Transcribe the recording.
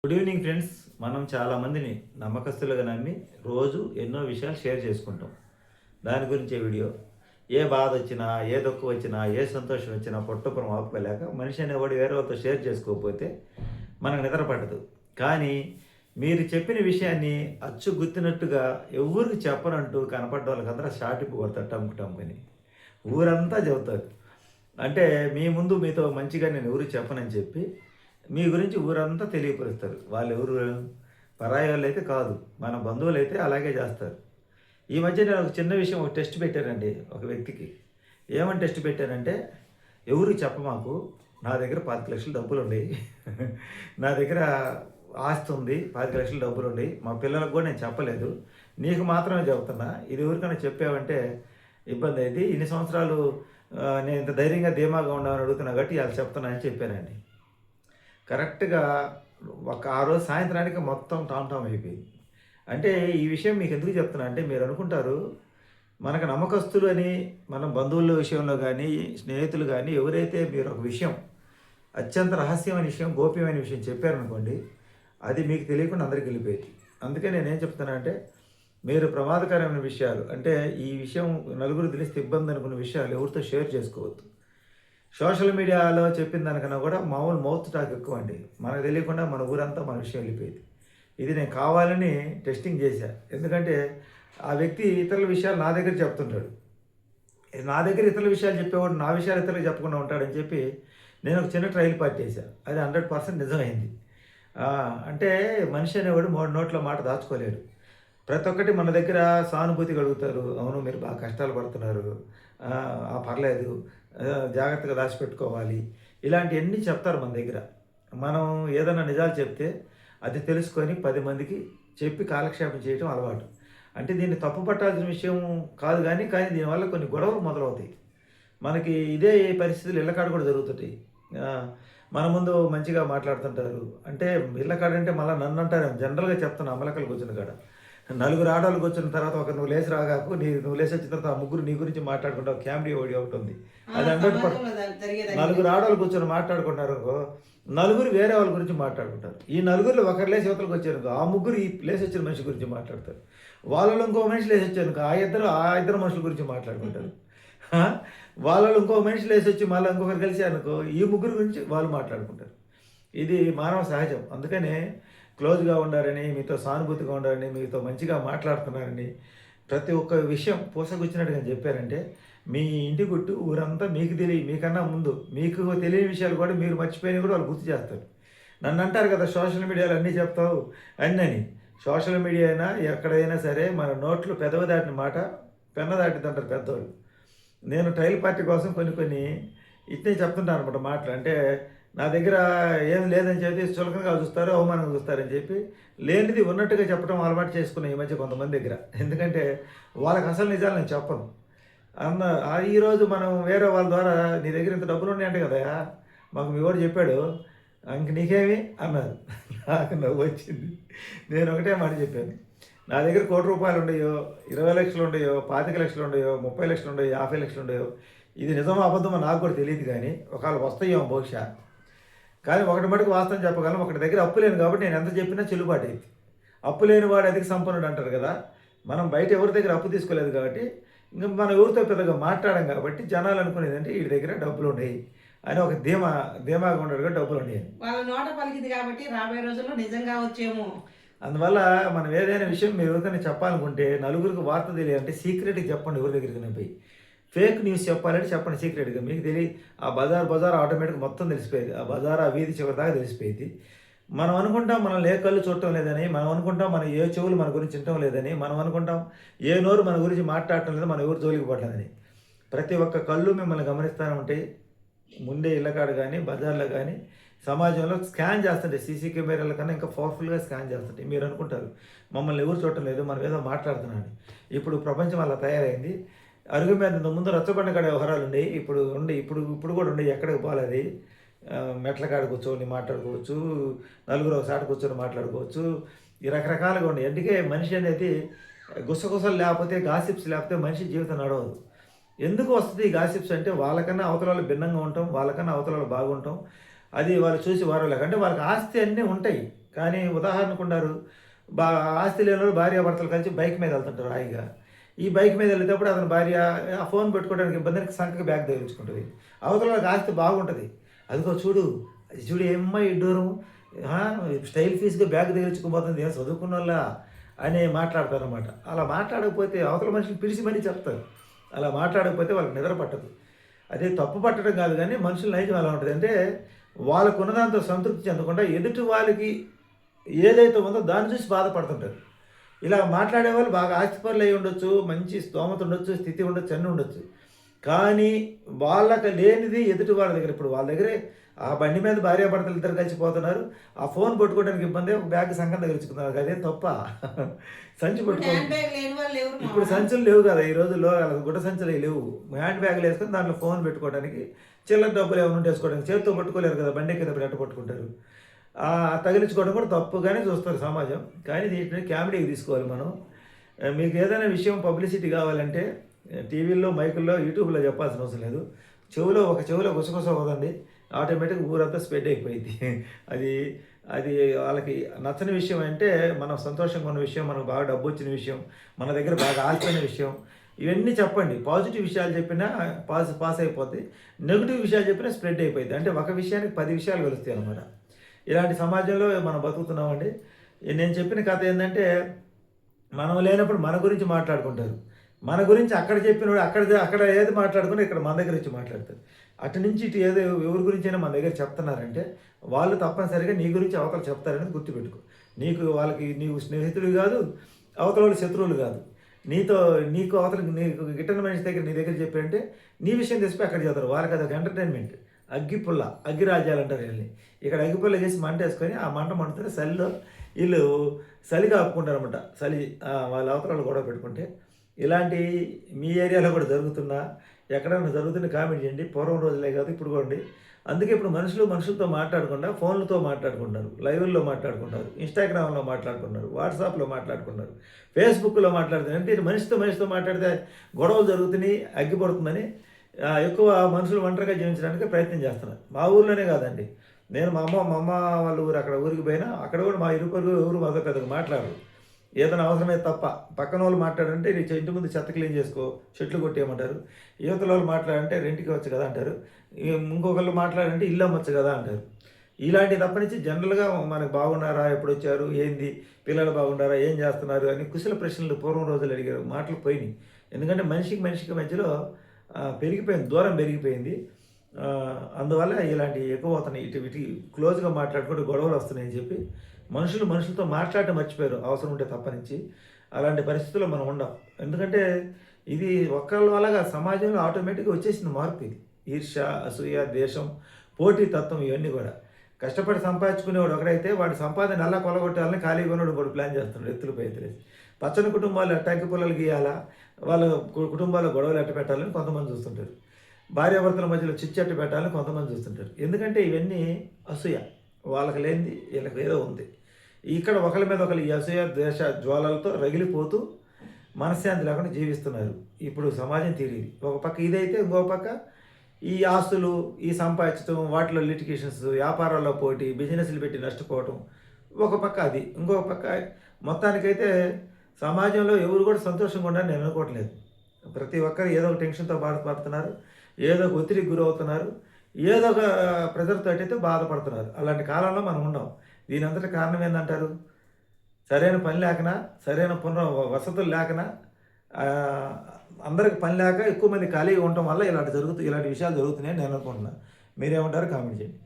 Good evening friends. మనం చాలామందిని నమ్మకస్తులుగా నమ్మి రోజు ఎన్నో విషయాలు షేర్ చేసుకుంటాం. దాని గురించే వీడియో. ఏ బాధ వచ్చినా, ఏ దుఃఖం వచ్చినా, ఏ సంతోషం వచ్చినా పొట్టపురం ఆపుకోలేక మనిషి అనేవాడు వేరే వాళ్ళతో షేర్ చేసుకోకపోతే మనకు నిద్ర పట్టదు. కానీ మీరు చెప్పిన విషయాన్ని అచ్చు గుర్తినట్టుగా ఎవరికి చెప్పనంటూ కనపడ్డ వాళ్ళకందరూ షాటింపు కొడతారు టమ్ముని. ఊరంతా చెబుతారు. అంటే మీ ముందు మీతో మంచిగా నేను ఎవరికి చెప్పనని చెప్పి మీ గురించి ఊరంతా తెలియపరుస్తారు. వాళ్ళు ఎవరు? పరాయి వాళ్ళు అయితే కాదు, మన బంధువులు అయితే అలాగే చేస్తారు. ఈ మధ్య నేను ఒక చిన్న విషయం, ఒక టెస్ట్ పెట్టానండి ఒక వ్యక్తికి. ఏమని టెస్ట్ పెట్టానంటే, ఎవరికి చెప్పమాకు, నా దగ్గర 25 లక్షలు డబ్బులు ఉన్నాయి, నా దగ్గర ఆస్తి ఉంది, 25 లక్షలు డబ్బులు ఉన్నాయి, మా పిల్లలకు కూడా నేను చెప్పలేదు, నీకు మాత్రమే చెబుతున్నా, ఇది ఎవరికైనా చెప్పావంటే ఇబ్బంది అయింది, ఇన్ని సంవత్సరాలు నేను ఇంత ధైర్యంగా ధీమాగా ఉండమని అడుగుతున్నా కాబట్టి వాళ్ళు చెప్తున్నా అని చెప్పానండి. కరెక్ట్గా ఆ రోజు సాయంత్రానికి మొత్తం టామ్ అయిపోయింది. అంటే ఈ విషయం మీకు ఎందుకు చెప్తున్నా అంటే, మీరు అనుకుంటారు మనకు నమ్మకస్తులు అని, మనం బంధువుల విషయంలో కానీ స్నేహితులు కానీ ఎవరైతే మీరు ఒక విషయం అత్యంత రహస్యమైన విషయం, గోప్యమైన విషయం చెప్పారనుకోండి, అది మీకు తెలియకుండా అందరికీ వెళ్ళిపోయింది. అందుకే నేనేం చెప్తున్నా అంటే, మీరు ప్రమాదకరమైన విషయాలు, అంటే ఈ విషయం నలుగురు తెలిస్తే ఇబ్బంది అనుకున్న విషయాలు ఎవరితో షేర్ చేసుకోవద్దు. సోషల్ మీడియాలో చెప్పిన దానికన్నా కూడా మామూలు మౌత్ టాక్ ఎక్కువ అండి. మనకు తెలియకుండా మన ఊరంతా మన విషయం వెళ్ళిపోయింది. ఇది నేను కావాలని టెస్టింగ్ చేశా. ఎందుకంటే ఆ వ్యక్తి ఇతరుల విషయాలు నా దగ్గర చెప్తుంటాడు. నా దగ్గర ఇతరుల విషయాలు చెప్పేవాడు నా విషయాలు ఇతరులకు చెప్పకుండా ఉంటాడని చెప్పి నేను ఒక చిన్న ట్రయల్ పార్టీ చేశాను. అది 100% నిజమైంది. అంటే మనిషి అనేవాడు మూడు నోట్ల మాట దాచుకోలేడు. ప్రతి ఒక్కటి మన దగ్గర సానుభూతి కలుగుతారు. అవును, మీరు బాగా కష్టాలు పడుతున్నారు, పర్లేదు, జాగ్రత్తగా దాచిపెట్టుకోవాలి, ఇలాంటివన్నీ చెప్తారు మన దగ్గర. మనం ఏదైనా నిజాలు చెప్తే అది తెలుసుకొని 10 మందికి చెప్పి కాలక్షేపం చేయడం అలవాటు. అంటే దీన్ని తప్పు పట్టాల్సిన విషయం కాదు, కానీ దీనివల్ల కొన్ని గొడవలు మొదలవుతాయి. మనకి ఇదే పరిస్థితులు ఇళ్ళకాడ కూడా జరుగుతుంటాయి. మన ముందు మంచిగా మాట్లాడుతుంటారు. అంటే ఇళ్ళకాడ అంటే మళ్ళీ నన్ను అంటారు, జనరల్గా చెప్తాను, అమలకలు కూర్చున్న కాడ నలుగురు ఆడవాళ్ళు కూర్చున్న తర్వాత ఒక నువ్వు లేచి రాగాకు, నువ్వు లేచి వచ్చిన తర్వాత ఆ ముగ్గురు నీ గురించి మాట్లాడుకుంటావు, కామెడీ ఒకటి ఉంది. అది 100%. నలుగురు ఆడవాళ్ళు కూర్చొని మాట్లాడుకుంటారు, నలుగురు వేరే వాళ్ళ గురించి మాట్లాడుకుంటారు. ఈ నలుగురిలో ఒకరు లేచి యువతలకు వచ్చారు, ఆ ముగ్గురు ఈ లేచి వచ్చిన మనిషి గురించి మాట్లాడతారు. వాళ్ళలో ఇంకో మనిషి లేచి వచ్చారు, ఆ ఇద్దరు మనుషుల గురించి మాట్లాడుకుంటారు. వాళ్ళలో ఇంకో మనిషి లేచి వచ్చి మళ్ళీ ఇంకొకరు కలిసి అనుకో, ఈ ముగ్గురు గురించి వాళ్ళు మాట్లాడుకుంటారు. ఇది మానవ సహజం. అందుకనే క్లోజ్గా ఉండాలని, మీతో సానుభూతిగా ఉండాలని, మీతో మంచిగా మాట్లాడుతున్నారని ప్రతి ఒక్క విషయం పూసగుచ్చినట్టుగా చెప్పారంటే మీ ఇంటి గుట్టు ఊరంతా మీకు మీకన్నా ముందు మీకు తెలియని విషయాలు కూడా మీరు మర్చిపోయినా కూడా వాళ్ళు గుర్తు చేస్తారు. నన్ను అంటారు కదా, సోషల్ మీడియాలో అన్నీ చెప్తావు అని. సోషల్ మీడియా అయినా ఎక్కడైనా సరే మన నోట్లు పెదవి దాటిన మాట పెన్న దాటిద్దంటారు పెద్దవాళ్ళు. నేను ట్రయల్ పార్టీ కోసం కొన్ని ఇట్నే చెప్తుంటాను అనమాట మాటలు. అంటే నా దగ్గర ఏం లేదని చెప్పి చులకనగా చూస్తారు, అవమానంగా చూస్తారని చెప్పి లేనిది ఉన్నట్టుగా చెప్పడం అలవాటు చేసుకున్నాను ఈ మధ్య కొంతమంది దగ్గర. ఎందుకంటే వాళ్ళకి అసలు నిజాలు నేను చెప్పను. ఈరోజు మనం వేరే వాళ్ళ ద్వారా నీ దగ్గర ఇంత డబ్బులు ఉన్నాయంటే కదా, మాకు మీ వాడు చెప్పాడు, ఇంక నీకేమి అన్నారు. నాకు నవ్వు వచ్చింది. నేను ఒకటే మాట చెప్పాను, నా దగ్గర ₹1,00,00,000 ఉండయో, 20 లక్షలు ఉండయో, 25 లక్షలు ఉండయో, 30 లక్షలు ఉండయో, 50 లక్షలు ఉండయో, ఇది నిజమో అబద్ధమో నాకు కూడా తెలియదు. కానీ ఒకవేళ వస్తాయేమో బహుశా. కానీ ఒకటి మటుకు వాస్తవం చెప్పగలను, ఒకటి దగ్గర అప్పు లేను కాబట్టి నేను ఎంత చెప్పినా చెల్లుబాటు అయింది. అప్పు లేని వాడు అధిక సంపన్నుడు అంటారు కదా. మనం బయట ఎవరి దగ్గర అప్పు తీసుకోలేదు కాబట్టి, ఇంకా మనం ఎవరితో పెద్దగా మాట్లాడాం కాబట్టి జనాలు అనుకునేది అంటే వీడి దగ్గర డబ్బులు ఉన్నాయి అని ఒక ధీమాగా ఉండడు కాబట్టి డబ్బులు ఉన్నాయి. వాళ్ళ నోట పలికింది కాబట్టి రాబోయే రోజుల్లో నిజంగా వచ్చేమో. అందువల్ల మనం ఏదైనా విషయం మీరు ఎవరికైనా చెప్పాలనుకుంటే, నలుగురికి వార్త తెలియాలంటే సీక్రెట్గా చెప్పండి. ఎవరి దగ్గరికి పోయి ఫేక్ న్యూస్ చెప్పాలంటే చెప్పండి సీక్రెట్గా. మీకు తెలియ ఆ బజార్ ఆటోమేటిక్గా మొత్తం తెలిసిపోయేది. ఆ బజార్ ఆ వీధి చివరి దాకా తెలిసిపోయింది. మనం అనుకుంటాం మనం ఏ కళ్ళు చూడటం లేదని, మనం అనుకుంటాం మన ఏ చెవులు మన గురించి వినటం లేదని, మనం అనుకుంటాం ఏ నోరు మన గురించి మాట్లాడటం లేదు, మన ఎవరు జోలికి పడలేదని. ప్రతి ఒక్క కళ్ళు మిమ్మల్ని గమనిస్తూనే ఉంటాయి. ముందే ఇళ్ళకాడ కానీ బజార్లో కానీ సమాజంలో స్కాన్ చేస్తుంటాయి. సీసీ కెమెరాల కన్నా ఇంకా పవర్ఫుల్గా స్కాన్ చేస్తుంటాయి. మీరు అనుకుంటారు మమ్మల్ని ఎవరు చూడటం లేదు, మనం ఏదో మాట్లాడుతున్నాను. ఇప్పుడు ప్రపంచం అలా తయారైంది. అరుగు మీద ముందు రచ్చబండ కాడ వ్యవహారాలు ఉండేవి, ఇప్పుడు కూడా ఉండేవి. ఎక్కడికి పోలేదు. మెట్ల కాడ కూర్చొని మాట్లాడుకోవచ్చు, నలుగురు ఒకసారి కూర్చొని మాట్లాడుకోవచ్చు, ఈ రకరకాలుగా ఉండేవి. అందుకే మనిషి అనేది గుసగుసలు లేకపోతే, గాసిప్స్ లేకపోతే మనిషి జీవితం నడవదు. ఎందుకు వస్తుంది ఈ గాసిప్స్ అంటే, వాళ్ళకన్నా అవతల భిన్నంగా ఉంటాం, వాళ్ళకన్నా అవతల బాగుంటాం, అది వాళ్ళు చూసి వారు అంటే వాళ్ళకి ఆస్తి అన్నీ ఉంటాయి, కానీ ఉదాహరణకు ఉన్నారు, బా ఆస్తి లేనివాడు భార్యాభర్తలు కలిసి బైక్ మీద వెళ్తుంటారు హాయిగా. ఈ బైక్ మీద వెళ్ళేటప్పుడు అతని భార్య ఆ ఫోన్ పెట్టుకోవడానికి ఇబ్బందికి సంకకి బ్యాగ్ తగిలించుకుంటుంది. అవతల వాళ్ళకి ఆస్తి బాగుంటుంది. అదిగో చూడు, అది చూడు ఏమ్మా ఈ దూరం, స్టైల్ ఫీస్గా బ్యాగ్ తగిలించుకుపోతుంది, ఏం చదువుకున్న వాళ్ళ అని మాట్లాడతారు అనమాట. అలా మాట్లాడకపోతే అవతల మనుషులు పిలిచి మరీ చెప్తారు. అలా మాట్లాడకపోతే వాళ్ళకి నిద్ర పట్టదు. అదే తప్పు పట్టడం కాదు, కానీ మనుషుల నైజం ఎలా ఉంటుంది అంటే, వాళ్ళకు ఉన్నదాంతో సంతృప్తి చెందకుండా ఎదుటి వాళ్ళకి ఏదైతే ఉందో దాన్ని చూసి బాధపడుతుంటారు. ఇలా మాట్లాడే వాళ్ళు బాగా ఆస్తిపరులు అయి ఉండొచ్చు, మంచి స్తోమత ఉండొచ్చు, స్థితి ఉండొచ్చు, అన్నీ ఉండొచ్చు. కానీ వాళ్ళకి లేనిది ఎదుటి వాళ్ళ దగ్గర, ఇప్పుడు వాళ్ళ దగ్గరే ఆ బండి మీద భార్యాభర్తలు ఇద్దరు కలిసిపోతున్నారు, ఆ ఫోన్ పట్టుకోవడానికి ఇబ్బంది, ఒక బ్యాగ్ సంఘం తగిలించుకున్నారు, అదేం తప్ప. సంచి పట్టుకో, హ్యాండ్ బ్యాగ్ లేని వాళ్ళు ఎవరు ఇప్పుడు సంచులు లేవు కదా ఈ రోజుల్లో, గుడ్డ సంచులు లేవు. హ్యాండ్ బ్యాగ్లు వేసుకొని దాంట్లో ఫోన్ పెట్టుకోవడానికి, చిల్లర డబ్బులు ఏమైనా ఉంటే వేసుకోవడానికి, చేతితో పట్టుకోలేరు కదా, బండి కింద ఎట్ట పట్టుకుంటారు. తగిలించుకోవడం కూడా తప్పుగానే చూస్తారు సమాజం. కానీ దీంట్లో కామెడీకి తీసుకోవాలి మనం. మీకు ఏదైనా విషయం పబ్లిసిటీ కావాలంటే టీవీల్లో, మైకుల్లో, యూట్యూబ్లో చెప్పాల్సిన అవసరం లేదు. ఒక చెవిలో గుసగుస పోదండి, ఆటోమేటిక్ ఊరంతా స్ప్రెడ్ అయిపోయింది. అది అది వాళ్ళకి నచ్చని విషయం అంటే, మనం సంతోషంగా ఉన్న విషయం, మనకు బాగా డబ్బు వచ్చిన విషయం, మన దగ్గర బాగా ఆశపోయిన విషయం, ఇవన్నీ చెప్పండి. పాజిటివ్ విషయాలు చెప్పినా పాస్ అయిపోద్ది, నెగిటివ్ విషయాలు చెప్పినా స్ప్రెడ్ అయిపోయింది. అంటే ఒక విషయానికి 10 విషయాలు కలుస్తాయి అన్నమాట. ఇలాంటి సమాజంలో మనం బతుకుతున్నామండి. నేను చెప్పిన కథ ఏంటంటే, మనం లేనప్పుడు మన గురించి మాట్లాడుకుంటారు, మన గురించి అక్కడ చెప్పినప్పుడు అక్కడ ఏది మాట్లాడుకుని ఇక్కడ మన దగ్గర వచ్చి మాట్లాడతారు. అటు నుంచి ఇటు ఏదో ఎవరి గురించి అయినా మన దగ్గర చెప్తున్నారంటే, వాళ్ళు తప్పనిసరిగా నీ గురించి అవతల చెప్తారనేది గుర్తుపెట్టుకో. వాళ్ళకి నీవు స్నేహితుడు కాదు, అవతల వాళ్ళు శత్రువులు కాదు. నీకు అవతలకి నీకు గిట్టని మనిషి దగ్గర నీ దగ్గర చెప్పారంటే నీ విషయం తెచ్చిపోయి అక్కడ చెప్తారు. వాళ్ళకి అదొక ఎంటర్టైన్మెంట్. అగ్గి రాజ్యాలు అంటారు వీళ్ళని. ఇక్కడ అగ్గిపుల్ల చేసి మంట వేసుకొని ఆ మంట మండుతుంటే చలిలో వీళ్ళు చలిగా ఆపుకుంటారు అనమాట. వాళ్ళ అవతరాలు గొడవ పెట్టుకుంటే. ఇలాంటి మీ ఏరియాలో కూడా జరుగుతున్నా, ఎక్కడైనా జరుగుతున్న కామెంట్ చేయండి. పూర్వం రోజులే కాదు, ఇప్పుడు కూడా. అందుకే ఇప్పుడు మనుషులతో మాట్లాడకుండా ఫోన్లతో మాట్లాడుకుంటారు, లైవ్ల్లో మాట్లాడుకుంటారు, ఇన్స్టాగ్రామ్లో మాట్లాడుకుంటారు, వాట్సాప్లో మాట్లాడుకుంటారు, ఫేస్బుక్లో మాట్లాడుతున్నారు. అంటే మనిషితో మాట్లాడితే గొడవలు జరుగుతున్నాయి, అగ్గిపడుతుందని ఎక్కువ మనుషులు ఒంటరిగా జీవించడానికి ప్రయత్నం చేస్తున్నారు. మా ఊర్లోనే కాదండి, నేను మా అమ్మ వాళ్ళ ఊరు, అక్కడ ఊరికి పోయినా అక్కడ కూడా మా ఇరుపరు ఎవరు మాతో పెద్దగా మాట్లాడరు. ఏదైనా అవసరమే తప్ప. పక్కన వాళ్ళు మాట్లాడంటే ఇంటి ముందు చెత్త క్లీన్ చేసుకో, చెట్లు కొట్టేయమంటారు. యువతల వాళ్ళు మాట్లాడంటే రెంట్కి వచ్చు కదా అంటారు. ఇంకొకళ్ళు మాట్లాడంటే ఇల్లు అమ్మొచ్చు కదా అంటారు. ఇలాంటి తప్పనించి జనరల్గా మనకు బాగున్నారా, ఎప్పుడు వచ్చారు, ఏంది, పిల్లలు బాగున్నారా, ఏం చేస్తున్నారు అని కుశల ప్రశ్నలు పూర్వం రోజులు అడిగారు. మాటలు పోయినాయి. ఎందుకంటే మనిషికి మధ్యలో పెరిగిపోయింది, దూరం పెరిగిపోయింది. అందువల్ల ఇలాంటి ఎక్కువ అవుతున్నాయి. ఇటు క్లోజ్గా మాట్లాడుకుంటూ గొడవలు వస్తున్నాయని చెప్పి మనుషులతో మాట్లాడటం మర్చిపోయారు, అవసరం ఉంటే తప్పనించి. అలాంటి పరిస్థితుల్లో మనం ఉండం. ఎందుకంటే ఇది ఒక్కళ్ళ వల్లగా సమాజంలో ఆటోమేటిక్గా వచ్చేసింది మార్పు. ఇది ఈర్ష్య, అసూయ, ద్వేషం, పోటీ తత్వం, ఇవన్నీ కూడా. కష్టపడి సంపాదించుకునేవాడు ఒకడైతే వాడి సంపాదన ఎలా కొలగొట్టాలని ఖాళీగా ఉన్నాడు కూడా ప్లాన్ చేస్తున్నాడు, ఎత్తులపై ఎత్తులేసి. పచ్చని కుటుంబాలు అట్టాకి పొలాలు గీయాలా, వాళ్ళ కుటుంబాల్లో గొడవలు ఎట్ట పెట్టాలని కొంతమంది చూస్తుంటారు. భార్యాభర్తల మధ్యలో చిచ్చట్టు పెట్టాలని కొంతమంది చూస్తుంటారు. ఎందుకంటే ఇవన్నీ అసూయ. వాళ్ళకి లేనిది వీళ్ళకి ఏదో ఉంది. ఇక్కడ ఒకరి మీద ఒకరు ఈ అసూయ, ద్వేష జ్వాలలతో రగిలిపోతూ మనశ్శాంతి లేకుండా జీవిస్తున్నారు. ఇప్పుడు సమాజం తీరేది ఒక పక్క ఇదైతే, ఇంకో పక్క ఈ ఆస్తులు, ఈ సంపాదించడం, వాటిలో లిటిగేషన్స్, వ్యాపారాల్లో పోటీ, బిజినెస్లు పెట్టి నష్టపోవటం ఒక పక్క అది. ఇంకొక పక్క మొత్తానికైతే సమాజంలో ఎవరు కూడా సంతోషంగా ఉండాలని నేను అనుకోవట్లేదు. ప్రతి ఒక్కరు ఏదో ఒక టెన్షన్తో బాధపడుతున్నారు, ఏదో ఒక ఒత్తిడికి గురవుతున్నారు, ఏదో ఒక ప్రెజర్తో అయితే బాధపడుతున్నారు. అలాంటి కాలంలో మనం ఉన్నాం. దీని అంతటి కారణం ఏంటంటారు? సరైన పని లేకనా, సరైన వసతులు లేకనా, అందరికి పని లేక ఎక్కువ మంది ఖాళీగా ఉండటం వల్ల ఇలాంటి విషయాలు జరుగుతున్నాయని నేను అనుకుంటున్నాను. మీరేమంటారు? కామెంట్ చేయండి.